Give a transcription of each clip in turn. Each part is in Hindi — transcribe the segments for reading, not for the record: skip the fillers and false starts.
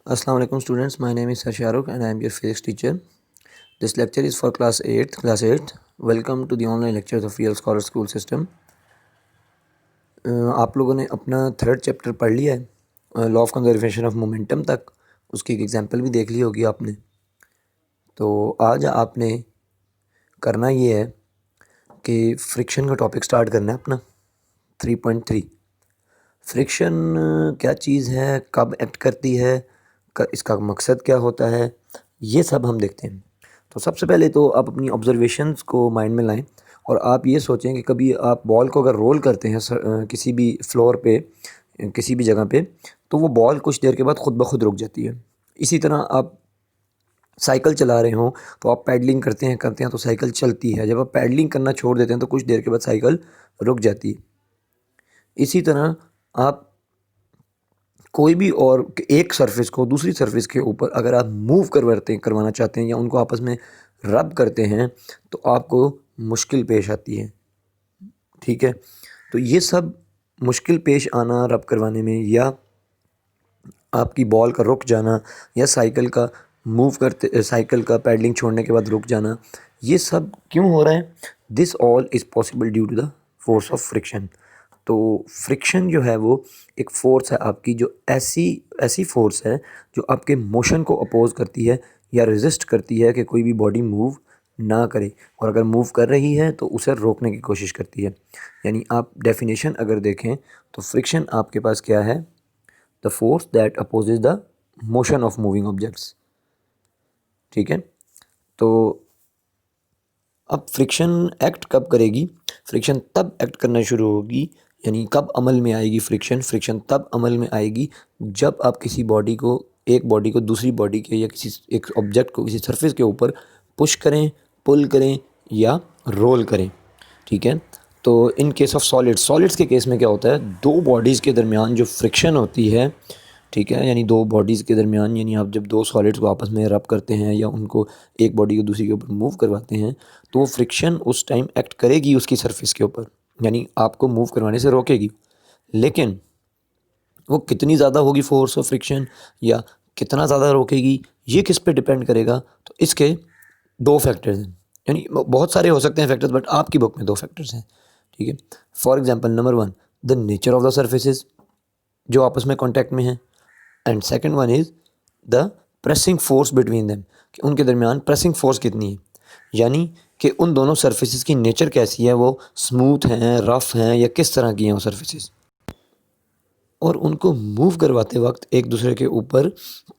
Assalamu alaikum students, my name is Shahrukh and I am your physics teacher. This lecture is for class 8. Welcome to the online lectures of Real Scholar School System. आप लोगों ने अपना थर्ड चैप्टर पढ़ लिया है law of conservation of momentum तक, उसकी एक एग्जांपल भी देख ली होगी आपने। तो आज आपने करना ये है कि फ्रिक्शन का टॉपिक स्टार्ट करना है अपना 3.3। फ्रिक्शन क्या चीज़ है, कब एक्ट करती है, इसका मकसद क्या होता है, ये सब हम देखते हैं। तो सबसे पहले तो आप अपनी ऑब्जर्वेशंस को माइंड में लाएं और आप ये सोचें कि कभी आप बॉल को अगर रोल करते हैं किसी भी फ्लोर पे, किसी भी जगह पे, तो वो बॉल कुछ देर के बाद ख़ुद ब खुद रुक जाती है। इसी तरह आप साइकिल चला रहे हों तो आप पैडलिंग करते हैं तो साइकिल चलती है। जब आप पैडलिंग करना छोड़ देते हैं तो कुछ देर के बाद साइकिल रुक जाती है। इसी तरह आप कोई भी और एक सरफेस को दूसरी सरफेस के ऊपर अगर आप मूव करवाना चाहते हैं या उनको आपस में रब करते हैं तो आपको मुश्किल पेश आती है। ठीक है, तो ये सब मुश्किल पेश आना रब करवाने में, या आपकी बॉल का रुक जाना, या साइकिल का पैडलिंग छोड़ने के बाद रुक जाना, ये सब क्यों हो रहा है? This all is possible due to the force of friction. तो फ्रिक्शन जो है वो एक फ़ोर्स है आपकी, जो ऐसी फ़ोर्स है जो आपके मोशन को अपोज़ करती है या रेजिस्ट करती है कि कोई भी बॉडी मूव ना करे, और अगर मूव कर रही है तो उसे रोकने की कोशिश करती है। यानी आप डेफिनेशन अगर देखें तो फ्रिक्शन आपके पास क्या है? The force that opposes the motion of moving objects. ठीक है, तो अब फ्रिक्शन एक्ट कब करेगी? फ्रिक्शन तब एक्ट करना शुरू होगी, यानी कब अमल में आएगी फ्रिक्शन तब अमल में आएगी जब आप किसी एक बॉडी को दूसरी बॉडी के या किसी एक ऑब्जेक्ट को किसी सरफेस के ऊपर पुश करें, पुल करें या रोल करें। ठीक है, तो इन केस ऑफ सॉलिड्स के केस में क्या होता है? दो बॉडीज़ के दरमियान जो फ्रिक्शन होती है, ठीक है, यानी दो बॉडीज़ के दरमियान, यानी आप जब दो सॉलिड्स को आपस में रब करते हैं या उनको एक बॉडी को दूसरी के ऊपर मूव करवाते हैं तो वो फ्रिक्शन उस टाइम एक्ट करेगी उसकी सरफेस के ऊपर, यानी आपको मूव करवाने से रोकेगी। लेकिन वो कितनी ज़्यादा होगी फोर्स ऑफ फ्रिक्शन, या कितना ज़्यादा रोकेगी, ये किस पे डिपेंड करेगा? तो इसके दो फैक्टर्स हैं, यानी बहुत सारे हो सकते हैं फैक्टर्स, बट आपकी बुक में दो फैक्टर्स हैं। ठीक है, for example number 1, the nature of the surfaces जो आपस में कॉन्टैक्ट में हैं, and second one is the pressing force between them, कि उनके दरमियान प्रेसिंग फोर्स कितनी है, यानी कि उन दोनों सर्फेसिस की नेचर कैसी है, वो स्मूथ हैं, रफ़ हैं, या किस तरह की हैं वो सर्फेसिस, और उनको मूव करवाते वक्त एक दूसरे के ऊपर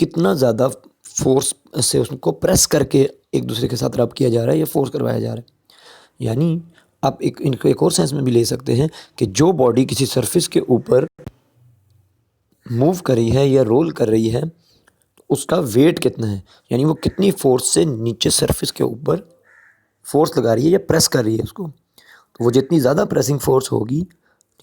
कितना ज़्यादा फोर्स से उसको प्रेस करके एक दूसरे के साथ रब किया जा रहा है या फोर्स करवाया जा रहा है। यानी आप इनको एक और सेंस में भी ले सकते हैं कि जो बॉडी किसी सरफेस के ऊपर मूव कर रही है या रोल कर रही है तो उसका वेट कितना है, यानी वो कितनी फोर्स से नीचे सरफेस के ऊपर फोर्स लगा रही है या प्रेस कर रही है उसको। तो वो जितनी ज़्यादा प्रेसिंग फोर्स होगी,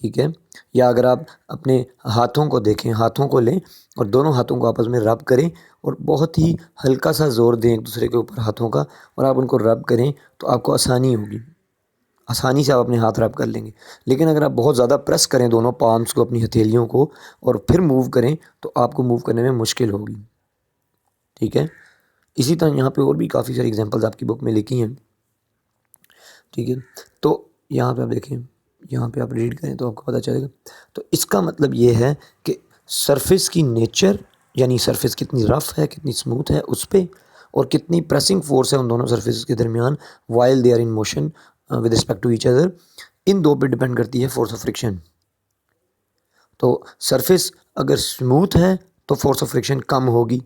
ठीक है, या अगर आप अपने हाथों को देखें, हाथों को लें और दोनों हाथों को आपस में रब करें और बहुत ही हल्का सा ज़ोर दें एक दूसरे के ऊपर हाथों का, और आप उनको रब करें तो आपको आसानी होगी, आसानी से आप अपने हाथ रब कर लेंगे। लेकिन अगर आप बहुत ज़्यादा प्रेस करें दोनों पाम्स को, अपनी हथेलियों को, और फिर मूव करें तो आपको मूव करने में मुश्किल होगी। ठीक है, इसी तरह यहाँ पे और भी काफ़ी सारी एग्जांपल्स आपकी बुक में लिखी हैं। ठीक है, तो यहाँ पे आप देखें, यहाँ पे आप रीड करें तो आपको पता चलेगा। तो इसका मतलब ये है कि सरफेस की नेचर, यानी सरफेस कितनी रफ़ है, कितनी स्मूथ है, उस पर, और कितनी प्रेसिंग फोर्स है उन दोनों सरफेस के दरमियान while they are in motion with respect to each other, इन दो पे डिपेंड करती है फोर्स ऑफ फ्रिक्शन। तो सरफेस अगर स्मूथ है तो फोर्स ऑफ फ्रिक्शन कम होगी,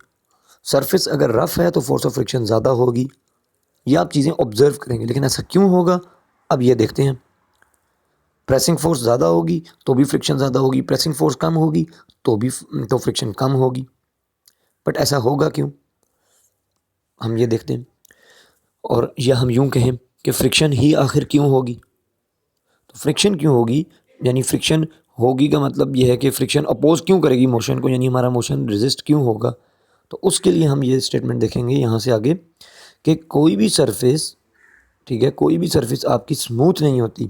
सरफेस अगर रफ़ है तो फोर्स ऑफ फ्रिक्शन ज़्यादा होगी। ये आप चीज़ें ऑब्ज़र्व करेंगे, लेकिन ऐसा क्यों होगा अब ये देखते हैं। प्रेसिंग फोर्स ज़्यादा होगी तो भी फ्रिक्शन ज़्यादा होगी, प्रेसिंग फोर्स कम होगी तो फ्रिक्शन कम होगी। बट ऐसा होगा क्यों, हम ये देखते हैं। और या हम यूँ कहें कि फ्रिक्शन ही आखिर क्यों होगी। तो फ्रिक्शन क्यों होगी, यानी फ्रिक्शन होगी का मतलब यह है कि फ्रिक्शन अपोज क्यों करेगी मोशन को, यानी हमारा मोशन रेजिस्ट क्यों होगा। तो उसके लिए हम ये स्टेटमेंट देखेंगे यहाँ से आगे कि कोई भी सरफेस, ठीक है, कोई भी सरफेस आपकी स्मूथ नहीं होती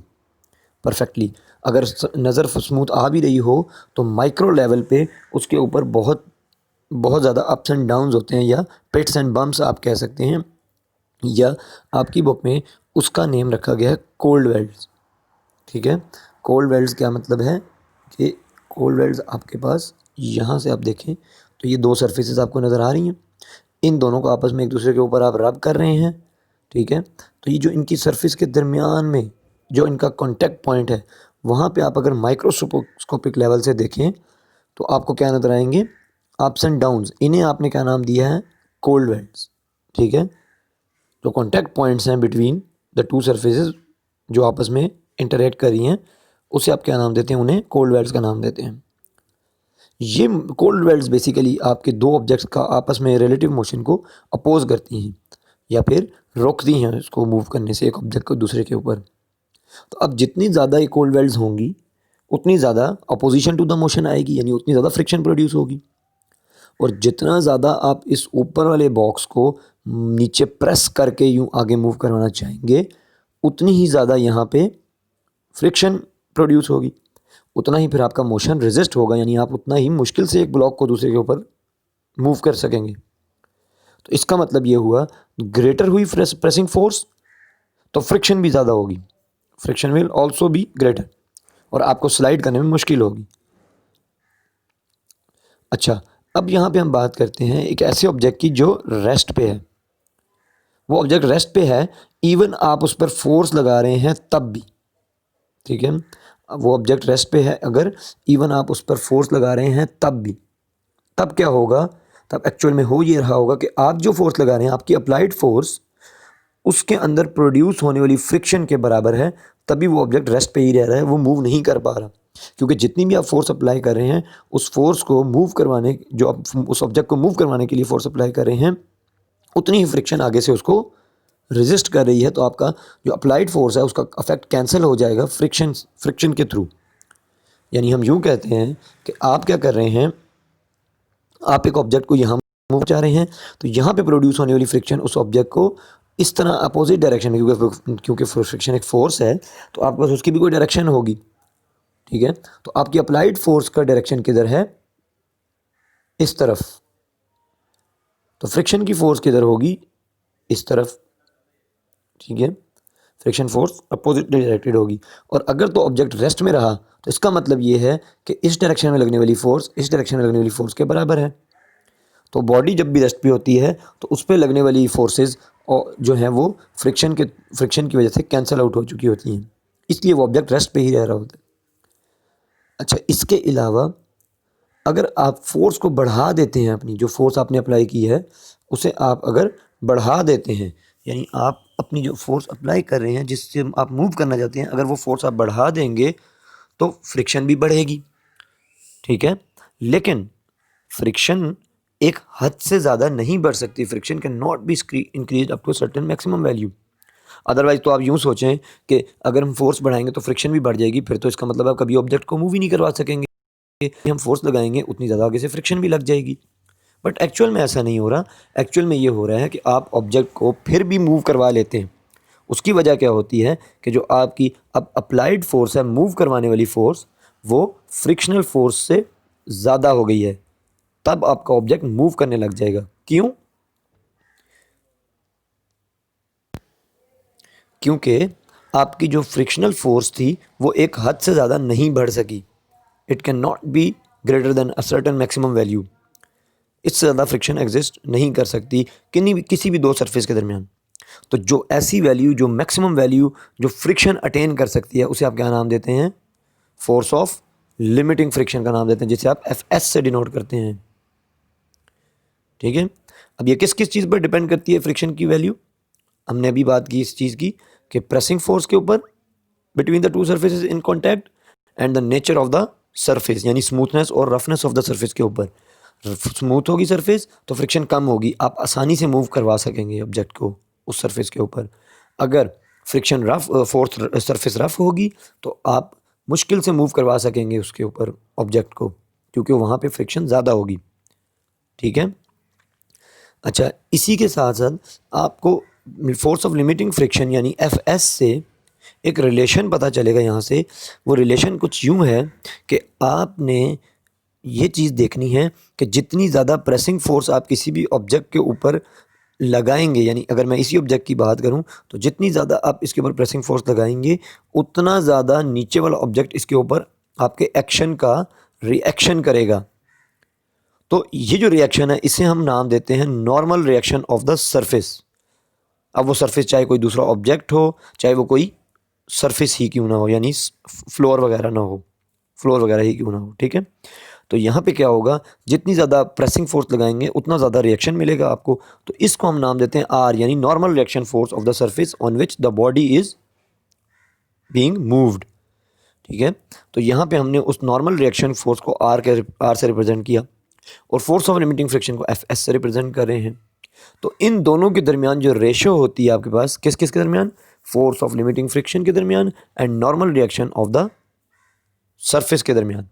परफेक्टली। अगर नज़र स्मूथ आ भी रही हो तो माइक्रो लेवल पे उसके ऊपर बहुत बहुत ज़्यादा अप्स एंड डाउन्स होते हैं, या पिट्स एंड बम्प्स आप कह सकते हैं, या आपकी बुक में उसका नेम रखा गया है कोल्ड वेल्ड्स। ठीक है, कोल्ड वेल्ड्स क्या मतलब है कि कोल्ड वेल्ड्स आपके पास यहाँ से आप देखें तो ये दो सरफेसेस आपको नज़र आ रही हैं, इन दोनों को आपस में एक दूसरे के ऊपर आप रब कर रहे हैं। ठीक है, तो ये जो इनकी सरफेस के दरमियान में जो इनका कांटेक्ट पॉइंट है, वहाँ पे आप अगर माइक्रोस्कोपिक लेवल से देखें तो आपको क्या नज़र आएंगे, अप्स एंड डाउन्स। इन्हें आपने क्या नाम दिया है, कोल्ड वेल्ड्स। ठीक है, जो कांटेक्ट पॉइंट्स हैं बिटवीन द टू सरफेसेस जो आपस में इंटरेक्ट कर रही हैं, उसे आप क्या नाम देते हैं, उन्हें कोल्ड वेल्ड्स का नाम देते हैं। ये कोल्ड वेल्ड्स बेसिकली आपके दो ऑब्जेक्ट्स का आपस में रिलेटिव मोशन को अपोज करती हैं या फिर रोकती हैं इसको मूव करने से एक ऑब्जेक्ट को दूसरे के ऊपर। तो अब जितनी ज़्यादा ये कोल्ड वेल्ड्स होंगी उतनी ज़्यादा अपोजिशन टू द मोशन आएगी, यानी उतनी ज़्यादा फ्रिक्शन प्रोड्यूस होगी। और जितना ज़्यादा आप इस ऊपर वाले बॉक्स को नीचे प्रेस करके यूँ आगे मूव करवाना चाहेंगे, उतनी ही ज़्यादा यहाँ पे फ्रिक्शन प्रोड्यूस होगी, उतना ही फिर आपका मोशन रेजिस्ट होगा, यानी आप उतना ही मुश्किल से एक ब्लॉक को दूसरे के ऊपर मूव कर सकेंगे। तो इसका मतलब ये हुआ, ग्रेटर हुई प्रेसिंग फोर्स तो फ्रिक्शन भी ज़्यादा होगी, friction will also be greater, और आपको स्लाइड करने में मुश्किल होगी। अच्छा, अब यहाँ पे हम बात करते हैं एक ऐसे ऑब्जेक्ट की जो रेस्ट पे है। वो ऑब्जेक्ट रेस्ट पे है, इवन आप उस पर फोर्स लगा रहे हैं तब भी। ठीक है, वो ऑब्जेक्ट रेस्ट पे है, अगर इवन आप उस पर फोर्स लगा रहे हैं तब भी, तब क्या होगा, तब एक्चुअल में हो ये रहा होगा कि आप जो फोर्स लगा रहे हैं, आपकी अप्लाइड फोर्स उसके अंदर प्रोड्यूस होने वाली फ्रिक्शन के बराबर है, तभी वो ऑब्जेक्ट रेस्ट पे ही रह रहा है, वो मूव नहीं कर पा रहा। क्योंकि जितनी भी आप फोर्स अप्लाई कर रहे हैं, उस फोर्स को मूव करवाने, जो आप उस ऑब्जेक्ट को मूव करवाने के लिए फोर्स अप्लाई कर रहे हैं, उतनी ही फ्रिक्शन आगे से उसको रेजिस्ट कर रही है। तो आपका जो अप्लाइड फोर्स है उसका अफेक्ट कैंसिल हो जाएगा फ्रिक्शन के थ्रू। यानी हम यूँ कहते हैं कि आप क्या कर रहे हैं, आप एक ऑब्जेक्ट को यहाँ मूव चाह रहे हैं, तो यहाँ पे प्रोड्यूस होने वाली फ्रिक्शन उस ऑब्जेक्ट को इस तरह अपोजिट डायरेक्शन में, क्योंकि फ्रिक्शन एक फोर्स है तो आपके पास उसकी भी कोई डायरेक्शन होगी। ठीक है, तो आपकी अप्लाइड फोर्स का डायरेक्शन किधर है, इस तरफ, तो फ्रिक्शन की फोर्स किधर होगी, इस तरफ। ठीक है, फ्रिक्शन फोर्स अपोजिट डायरेक्टेड होगी। और अगर तो ऑब्जेक्ट रेस्ट में रहा तो इसका मतलब ये है कि इस डायरेक्शन में लगने वाली फोर्स इस डायरेक्शन में लगने वाली फोर्स के बराबर है। तो बॉडी जब भी रेस्ट पे होती है तो उस पर लगने वाली फोर्सेस और जो हैं वो फ्रिक्शन की वजह से कैंसिल आउट हो चुकी होती हैं, इसलिए वो ऑब्जेक्ट रेस्ट पे ही रह रहा होता है। अच्छा, इसके अलावा अगर आप फोर्स को बढ़ा देते हैं, अपनी जो फोर्स आपने अप्लाई की है उसे आप अगर बढ़ा देते हैं, यानी आप अपनी जो फोर्स अप्लाई कर रहे हैं जिससे आप मूव करना चाहते हैं, अगर वो फोर्स आप बढ़ा देंगे तो फ्रिक्शन भी बढ़ेगी। ठीक है, लेकिन फ्रिक्शन एक हद से ज़्यादा नहीं बढ़ सकती, friction can not be increase up to certain maximum value. Otherwise तो आप यूँ सोचें कि अगर हम फोर्स बढ़ाएंगे तो फ्रिक्शन भी बढ़ जाएगी, फिर तो इसका मतलब आप कभी ऑब्जेक्ट को मूव ही नहीं करवा सकेंगे। हम फोर्स लगाएंगे उतनी ज़्यादा आगे से फ्रिक्शन भी लग जाएगी, बट एक्चुअल में ऐसा नहीं हो रहा। एक्चुअल में ये हो रहा है कि आप ऑब्जेक्ट को फिर भी मूव करवा लेते हैं। उसकी वजह क्या होती है कि जो आपकी अब अप्लाइड फोर्स है, मूव करवाने वाली फोर्स, वो फ्रिक्शनल फोर्स से ज़्यादा हो गई है, तब आपका ऑब्जेक्ट मूव करने लग जाएगा। क्यों? क्योंकि आपकी जो फ्रिक्शनल फोर्स थी वो एक हद से ज़्यादा नहीं बढ़ सकी। It can not be greater than a certain maximum value. इससे ज़्यादा फ्रिक्शन एग्जिस्ट नहीं कर सकती किसी भी दो सरफेस के दरमियान। तो जो ऐसी वैल्यू, जो मैक्सिमम वैल्यू जो फ्रिक्शन अटेन कर सकती है, उसे आप क्या नाम देते हैं, फोर्स ऑफ लिमिटिंग फ्रिक्शन का नाम देते हैं, जिसे आप एफ से डिनोट करते हैं। ठीक है, अब ये किस किस चीज़ पर डिपेंड करती है फ्रिक्शन की वैल्यू? हमने अभी बात की इस चीज़ की कि प्रेसिंग फोर्स के ऊपर between the two surfaces in contact and the nature of the surface, यानी स्मूथनेस और रफनेस ऑफ द सरफेस के ऊपर। स्मूथ होगी सरफेस तो फ्रिक्शन कम होगी, आप आसानी से मूव करवा सकेंगे ऑब्जेक्ट को उस सरफेस के ऊपर। अगर फ्रिक्शन फोर्स सरफेस रफ होगी तो आप मुश्किल से मूव करवा सकेंगे उसके ऊपर ऑब्जेक्ट को, क्योंकि वहाँ पे फ्रिक्शन ज़्यादा होगी। ठीक है, अच्छा, इसी के साथ साथ आपको फोर्स ऑफ लिमिटिंग फ्रिक्शन यानी एफ एस से एक रिलेशन पता चलेगा यहाँ से। वो रिलेशन कुछ यूँ है कि आपने ये चीज़ देखनी है कि जितनी ज़्यादा प्रेसिंग फोर्स आप किसी भी ऑब्जेक्ट के ऊपर लगाएंगे, यानी अगर मैं इसी ऑब्जेक्ट की बात करूं तो जितनी ज़्यादा आप इसके ऊपर प्रेसिंग फोर्स लगाएंगे उतना ज़्यादा नीचे वाला ऑब्जेक्ट इसके ऊपर आपके एक्शन का रिएक्शन करेगा। तो ये जो रिएक्शन है इसे हम नाम देते हैं normal reaction of the surface. अब वो सरफेस चाहे कोई दूसरा ऑब्जेक्ट हो, चाहे वो कोई सरफेस ही क्यों ना हो, यानी फ्लोर वगैरह ना हो, फ्लोर वगैरह ही क्यों ना हो, ठीक है। तो यहाँ पे क्या होगा, जितनी ज़्यादा प्रेसिंग फोर्स लगाएंगे उतना ज़्यादा रिएक्शन मिलेगा आपको। तो इसको हम नाम देते हैं आर, यानी normal reaction force of the surface on which the body is being moved, ठीक है। तो यहाँ पे हमने उस नॉर्मल रिएक्शन फोर्स को आर से रिप्रेजेंट किया और फोर्स ऑफ लिमिटिंग फ्रिक्शन को एफ एस से रिप्रेजेंट कर रहे हैं। तो इन दोनों के दरमियान जो रेशो होती है आपके पास, किस किस के दरमियान, फोर्स ऑफ लिमिटिंग फ्रिक्शन के दरमियान and normal reaction of the surface के दरमियान,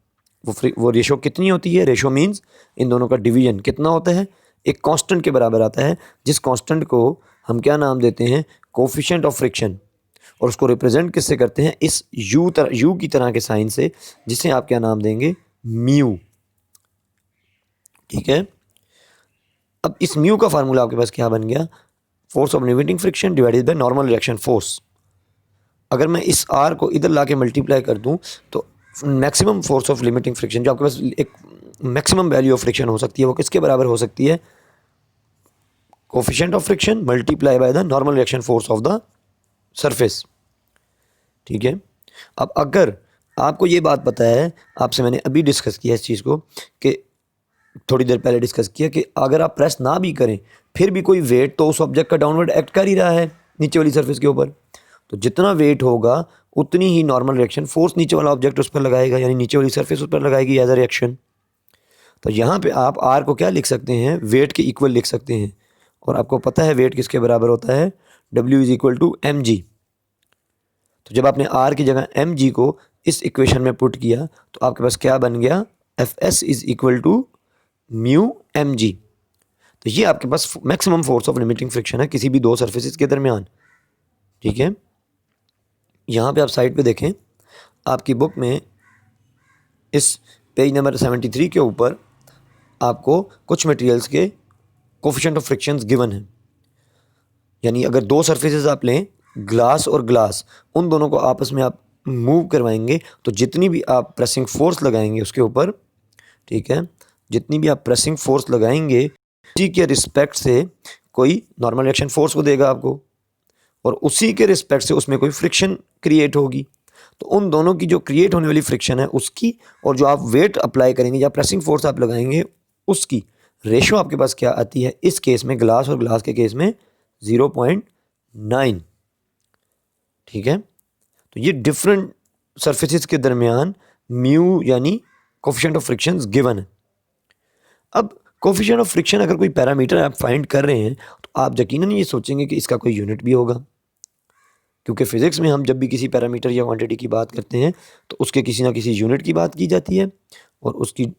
वो रेशो कितनी होती है। रेशो मीन्स इन दोनों का डिवीजन कितना होता है, एक कांस्टेंट के बराबर आता है, जिस कांस्टेंट को हम क्या नाम देते हैं, कोफिशिएंट ऑफ फ्रिक्शन। और उसको रिप्रेजेंट किससे करते हैं, इस यू की तरह के साइन से, जिसे आप क्या नाम देंगे, म्यू, ठीक है। अब इस म्यू का फार्मूला आपके पास क्या बन गया, force of limiting friction divided by normal reaction force. अगर मैं इस आर को इधर ला के मल्टीप्लाई कर दूं तो maximum force of limiting friction जो आपके पास एक मैक्सिमम वैल्यू ऑफ फ्रिक्शन हो सकती है, वो किसके बराबर हो सकती है, coefficient of friction multiply by the normal reaction force of the surface, ठीक है। अब अगर आपको ये बात पता है, आपसे मैंने अभी डिस्कस किया इस चीज़ को, कि थोड़ी देर पहले डिस्कस किया कि अगर आप प्रेस ना भी करें फिर भी कोई वेट तो उस ऑब्जेक्ट का डाउनवर्ड एक्ट कर ही रहा है नीचे वाली सरफेस के ऊपर। तो जितना वेट होगा उतनी ही नॉर्मल रिएक्शन फोर्स नीचे वाला ऑब्जेक्ट उस पर लगाएगा, यानी नीचे वाली सरफेस उस पर लगाएगी एज अ रिएक्शन। तो यहाँ पे आप आर को क्या लिख सकते हैं, वेट के इक्वल लिख सकते हैं। और आपको पता है वेट किसके बराबर होता है, W is equal to M G. तो जब आपने आर की जगह एम जी को इस इक्वेशन में पुट किया तो आपके पास क्या बन गया, F S is equal to mu M G. तो ये आपके पास maximum force of limiting friction है किसी भी दो सरफेसेस के दरमियान, ठीक है। यहाँ पे आप साइड पे देखें, आपकी बुक में इस पेज नंबर 73 के ऊपर आपको कुछ मटेरियल्स के कोफिशिएंट ऑफ फ्रिक्शंस गिवन है। यानी अगर दो सरफेसेस आप लें, ग्लास और ग्लास, उन दोनों को आपस में आप मूव करवाएंगे तो जितनी भी आप प्रेसिंग फोर्स लगाएंगे उसके ऊपर, ठीक है, जितनी भी आप प्रेसिंग फोर्स लगाएंगे उसी के रिस्पेक्ट से कोई नॉर्मल रिएक्शन फोर्स को देगा आपको, और उसी के रिस्पेक्ट से उसमें कोई फ्रिक्शन क्रिएट होगी। तो उन दोनों की जो क्रिएट होने वाली फ्रिक्शन है उसकी, और जो आप वेट अप्लाई करेंगे या प्रेसिंग फोर्स आप लगाएंगे उसकी रेशो आपके पास क्या आती है, इस केस में ग्लास और ग्लास के केस में 0.9, ठीक है। तो ये डिफरेंट सरफेसेस के दरमियान म्यू यानी कोफिशिएंट ऑफ फ्रिक्शन गिवन है। अब कोफिशिएंट ऑफ फ्रिक्शन अगर कोई पैरामीटर आप फाइंड कर रहे हैं तो आप यकीनन ये सोचेंगे कि इसका कोई यूनिट भी होगा, क्योंकि फिज़िक्स में हम जब भी किसी पैरामीटर या क्वांटिटी की बात करते हैं तो उसके किसी ना किसी यूनिट की बात की जाती है और उसकी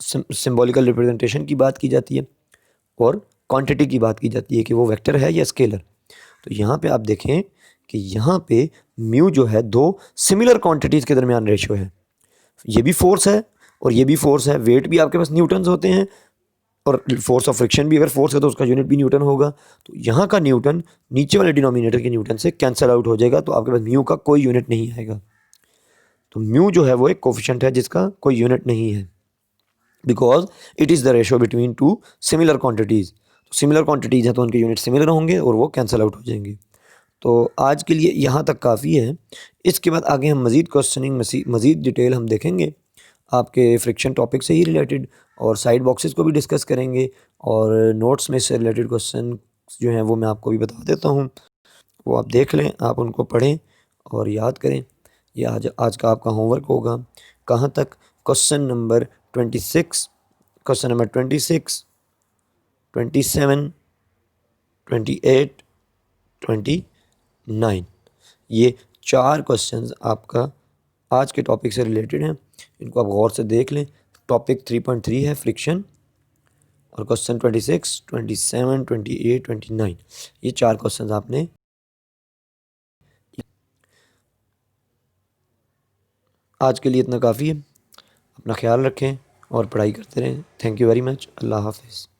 सिंबॉलिकल रिप्रेजेंटेशन की बात की जाती है और क्वांटिटी की बात की जाती है कि वो वेक्टर है या स्केलर। तो यहाँ पे आप देखें कि यहाँ पे म्यू जो है दो सिमिलर क्वांटिटीज़ के दरमियान रेशियो है, ये भी फोर्स है और ये भी फोर्स है, वेट भी आपके पास न्यूटन्स होते हैं और फोर्स ऑफ फ्रिक्शन भी अगर फोर्स है तो उसका यूनिट भी न्यूटन होगा। तो यहाँ का न्यूटन नीचे वाले डिनोमिनेटर के न्यूटन से कैंसिल आउट हो जाएगा, तो आपके पास म्यू का कोई यूनिट नहीं आएगा। तो म्यू जो है वो एक कोफिशिएंट है जिसका कोई यूनिट नहीं है, because it is the ratio between two similar quantities. तो सिमिलर क्वांटिटीज़ हैं तो उनके यूनिट सिमिलर होंगे और वो कैंसिल आउट हो जाएंगे। तो आज के लिए यहाँ तक काफ़ी है। इसके बाद आगे हम मज़ीद क्वेश्चनिंग मज़ीद डिटेल हम देखेंगे आपके फ्रिक्शन टॉपिक से ही रिलेटेड, और साइड बॉक्सेस को भी डिस्कस करेंगे, और नोट्स में से रिलेटेड क्वेश्चन जो हैं वो मैं आपको भी बता देता हूँ, वो आप देख लें, आप उनको पढ़ें और याद करें। ये आज का आपका होमवर्क होगा। कहाँ तक, क्वेश्चन नंबर 26, क्वेश्चन नंबर 26, 27, 28, 29, ये 4 क्वेश्चंस आपका आज के टॉपिक से रिलेटेड हैं। इनको आप गौर से देख लें। टॉपिक 3.3 है फ्रिक्शन, और क्वेश्चन 26, 27, 28, 29, ये 4 क्वेश्चंस आपने। आज के लिए इतना काफ़ी है। अपना ख्याल रखें। और पढ़ाई करते रहें। Thank you very much. अल्लाह हाफिज़।